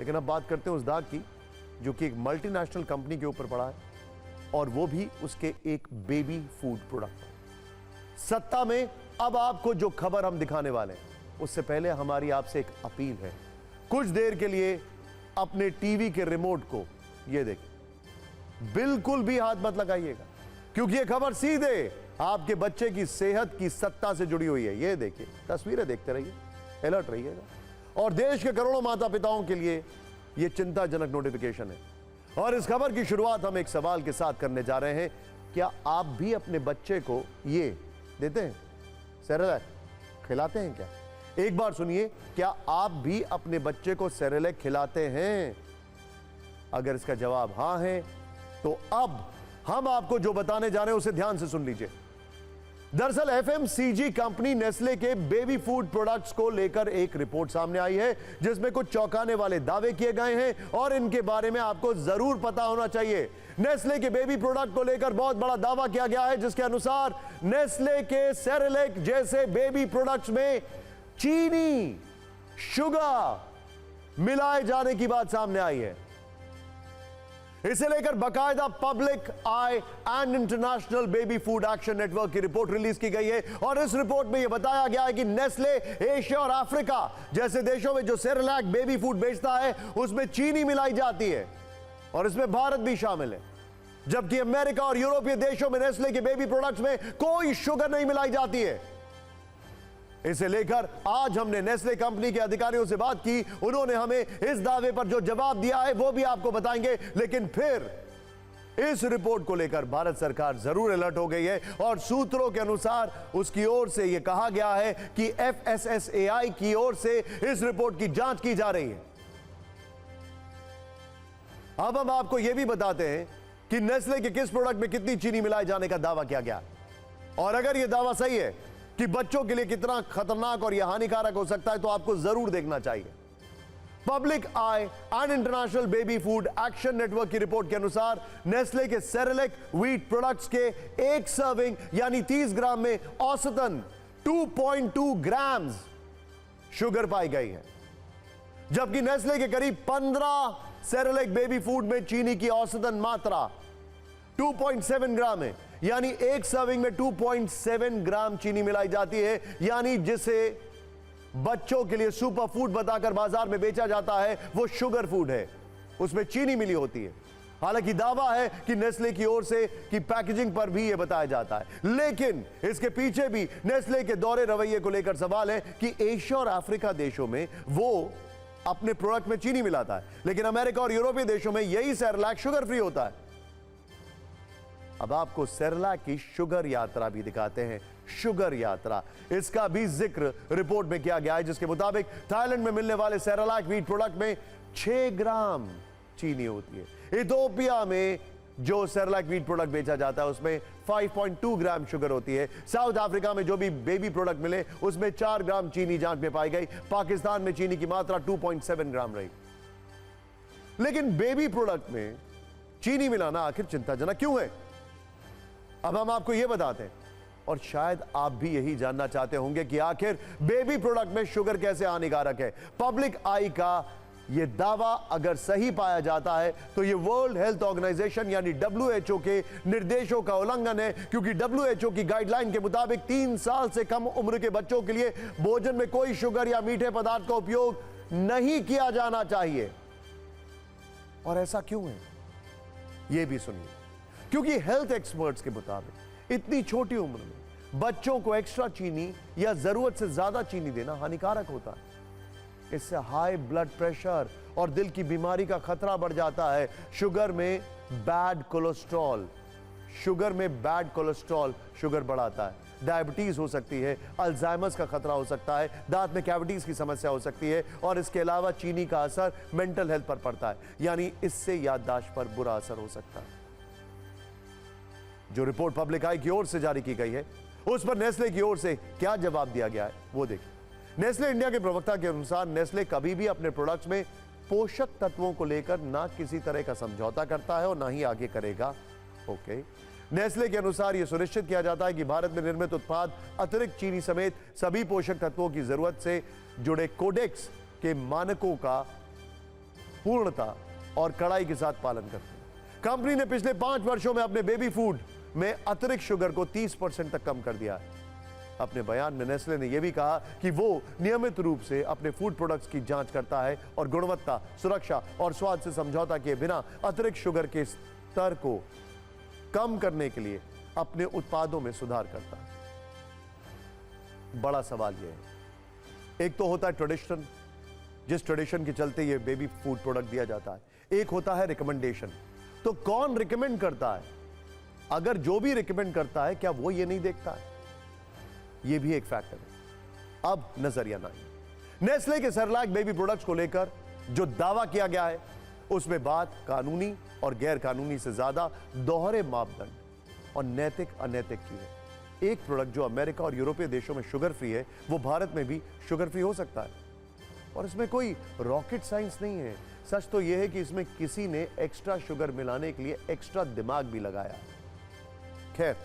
लेकिन अब बात करते हैं उस दाग की जो कि एक मल्टीनेशनल कंपनी के ऊपर पड़ा है, और वो भी उसके एक बेबी फूड प्रोडक्ट। सत्ता में अब आपको जो खबर हम दिखाने वाले हैं उससे पहले हमारी आपसे एक अपील है, कुछ देर के लिए अपने टीवी के रिमोट को ये देखें, बिल्कुल भी हाथ मत लगाइएगा, क्योंकि ये खबर सीधे आपके बच्चे की सेहत की सत्ता से जुड़ी हुई है। ये देखिए, तस्वीरें देखते रहिए, अलर्ट रहिएगा। और देश के करोड़ों माता पिताओं के लिए यह चिंताजनक नोटिफिकेशन है। और इस खबर की शुरुआत हम एक सवाल के साथ करने जा रहे हैं, क्या आप भी अपने बच्चे को ये देते हैं, सेरेलैक खिलाते हैं क्या? एक बार सुनिए, क्या आप भी अपने बच्चे को सेरेलैक खिलाते हैं? अगर इसका जवाब हां है तो अब हम आपको जो बताने जा रहे हैं उसे ध्यान से सुन लीजिए। दरअसल एफएमसीजी कंपनी नेस्ले के बेबी फूड प्रोडक्ट्स को लेकर एक रिपोर्ट सामने आई है जिसमें कुछ चौंकाने वाले दावे किए गए हैं और इनके बारे में आपको जरूर पता होना चाहिए। नेस्ले के बेबी प्रोडक्ट को लेकर बहुत बड़ा दावा किया गया है जिसके अनुसार नेस्ले के सेरेलैक जैसे बेबी प्रोडक्ट्स में चीनी, शुगर मिलाए जाने की बात सामने आई है। इसे लेकर बाकायदा public I and international baby food action network की रिपोर्ट रिलीज की गई है और इस रिपोर्ट में यह बताया गया है कि नेस्ले एशिया और अफ्रीका जैसे देशों में जो सेरेलैक बेबी फूड बेचता है उसमें चीनी मिलाई जाती है और इसमें भारत भी शामिल है, जबकि अमेरिका और यूरोपीय देशों में नेस्ले के बेबी प्रोडक्ट्स में कोई शुगर नहीं मिलाई जाती है। इसे लेकर आज हमने नेस्ले कंपनी के अधिकारियों से बात की, उन्होंने हमें इस दावे पर जो जवाब दिया है वो भी आपको बताएंगे। लेकिन फिर इस रिपोर्ट को लेकर भारत सरकार जरूर अलर्ट हो गई है और सूत्रों के अनुसार उसकी ओर से यह कहा गया है कि एफएसएसएआई की ओर से इस रिपोर्ट की जांच की जा रही है। अब हम आपको यह भी बताते हैं कि नेस्ले के किस प्रोडक्ट में कितनी चीनी मिलाए जाने का दावा किया गया और अगर यह दावा सही है कि बच्चों के लिए कितना खतरनाक और यह हानिकारक हो सकता है तो आपको जरूर देखना चाहिए। Public I and international baby food action network की रिपोर्ट के अनुसार नेस्ले के सेरेलैक व्हीट प्रोडक्ट्स के एक सर्विंग यानी 30 ग्राम में औसतन 2.2 ग्राम शुगर पाई गई है, जबकि नेस्ले के करीब 15 सेरेलैक बेबी फूड में चीनी की औसतन मात्रा 2.7 ग्राम है, यानी एक सर्विंग में 2.7 ग्राम चीनी मिलाई जाती है, यानी जिसे बच्चों के लिए सुपर फूड बताकर बाजार में बेचा जाता है वो शुगर फूड है, उसमें चीनी मिली होती है। हालांकि दावा है कि नेस्ले की ओर से कि पैकेजिंग पर भी यह बताया जाता है, लेकिन इसके पीछे भी नेस्ले के दोहरे रवैये को लेकर सवाल है कि एशिया और अफ्रीका देशों में वो अपने प्रोडक्ट में चीनी मिलाता है, लेकिन अमेरिका और यूरोपीय देशों में यही सेरेलैक शुगर फ्री होता है। अब आपको सेरेलैक की शुगर यात्रा भी दिखाते हैं। शुगर यात्रा, इसका भी जिक्र रिपोर्ट में किया गया है, जिसके मुताबिक थाईलैंड में मिलने वाले सेरेलैक व्हीट प्रोडक्ट में 6 ग्राम चीनी होती है। इथियोपिया में जो सेरेलैक व्हीट प्रोडक्ट बेचा जाता है उसमें 5.2 ग्राम शुगर होती है। साउथ अफ्रीका में जो भी बेबी प्रोडक्ट मिले उसमें 4 ग्राम चीनी जांच में पाई गई। पाकिस्तान में चीनी की मात्रा 2.7 ग्राम रही। लेकिन बेबी प्रोडक्ट में चीनी मिलाना आखिर चिंताजनक क्यों है? अब हम आपको यह बताते हैं और शायद आप भी यही जानना चाहते होंगे कि आखिर बेबी प्रोडक्ट में शुगर कैसे हानिकारक है। पब्लिक आई का यह दावा अगर सही पाया जाता है तो यह वर्ल्ड हेल्थ ऑर्गेनाइजेशन यानी WHO के निर्देशों का उल्लंघन है, क्योंकि WHO की गाइडलाइन के मुताबिक 3 साल से कम उम्र के बच्चों के लिए भोजन में कोई शुगर या मीठे पदार्थ का उपयोग नहीं किया जाना चाहिए। और ऐसा क्यों है यह भी सुनिए, क्योंकि हेल्थ एक्सपर्ट्स के मुताबिक इतनी छोटी उम्र में बच्चों को एक्स्ट्रा चीनी या जरूरत से ज्यादा चीनी देना हानिकारक होता है। इससे हाई ब्लड प्रेशर और दिल की बीमारी का खतरा बढ़ जाता है। शुगर में बैड कोलेस्ट्रॉल शुगर बढ़ाता है। डायबिटीज हो सकती है, अल्जाइमर्स का खतरा हो सकता है, दांत में कैविटीज की समस्या हो सकती है और इसके अलावा चीनी का असर मेंटल हेल्थ पर पड़ता है, यानी इससे याददाश्त पर बुरा असर हो सकता है। जो रिपोर्ट पब्लिक आई की ओर से जारी की गई है उस पर नेस्ले की ओर से क्या जवाब दिया गया है वो देखिए। नेस्ले इंडिया के प्रवक्ता के अनुसार नेस्ले कभी भी अपने प्रोडक्ट्स में पोषक तत्वों को लेकर ना किसी तरह का समझौता करता है और ना ही आगे करेगा। ओके, नेस्ले के अनुसार यह सुनिश्चित किया जाता है कि भारत में निर्मित उत्पाद अतिरिक्त चीनी समेत सभी पोषक तत्वों की जरूरत से जुड़े कोडेक्स के मानकों का पूर्णता और कड़ाई के साथ पालन करते हैं। कंपनी ने पिछले 5 वर्षों में अपने बेबी फूड में अतिरिक्त शुगर को 30% तक कम कर दिया है। अपने बयान में नेस्ले ने यह भी कहा कि वो नियमित रूप से अपने फूड प्रोडक्ट्स की जांच करता है और गुणवत्ता, सुरक्षा और स्वाद से समझौता किए बिना अतिरिक्त शुगर के स्तर को कम करने के लिए अपने उत्पादों में सुधार करता है। बड़ा सवाल यह है, एक तो होता है ट्रेडिशन, जिस ट्रेडिशन के चलते ये बेबी फूड प्रोडक्ट दिया जाता है, एक होता है रिकमेंडेशन। तो कौन रिकमेंड करता है? अगर जो भी रिकमेंड करता है, क्या वो ये नहीं देखता है? ये भी एक फैक्टर है। अब नजरिया 9, नेस्ले के सेरेलैक बेबी प्रोडक्ट्स को लेकर जो दावा किया गया है उसमें बात कानूनी और गैर कानूनी से ज्यादा दोहरे मापदंड और नैतिक अनैतिक की है। एक प्रोडक्ट जो अमेरिका और यूरोपीय देशों में शुगर फ्री है, वो भारत में भी शुगर फ्री हो सकता है और इसमें कोई रॉकेट साइंस नहीं है। सच तो यह है कि इसमें किसी ने एक्स्ट्रा शुगर मिलाने के लिए एक्स्ट्रा दिमाग भी लगाया। खैर,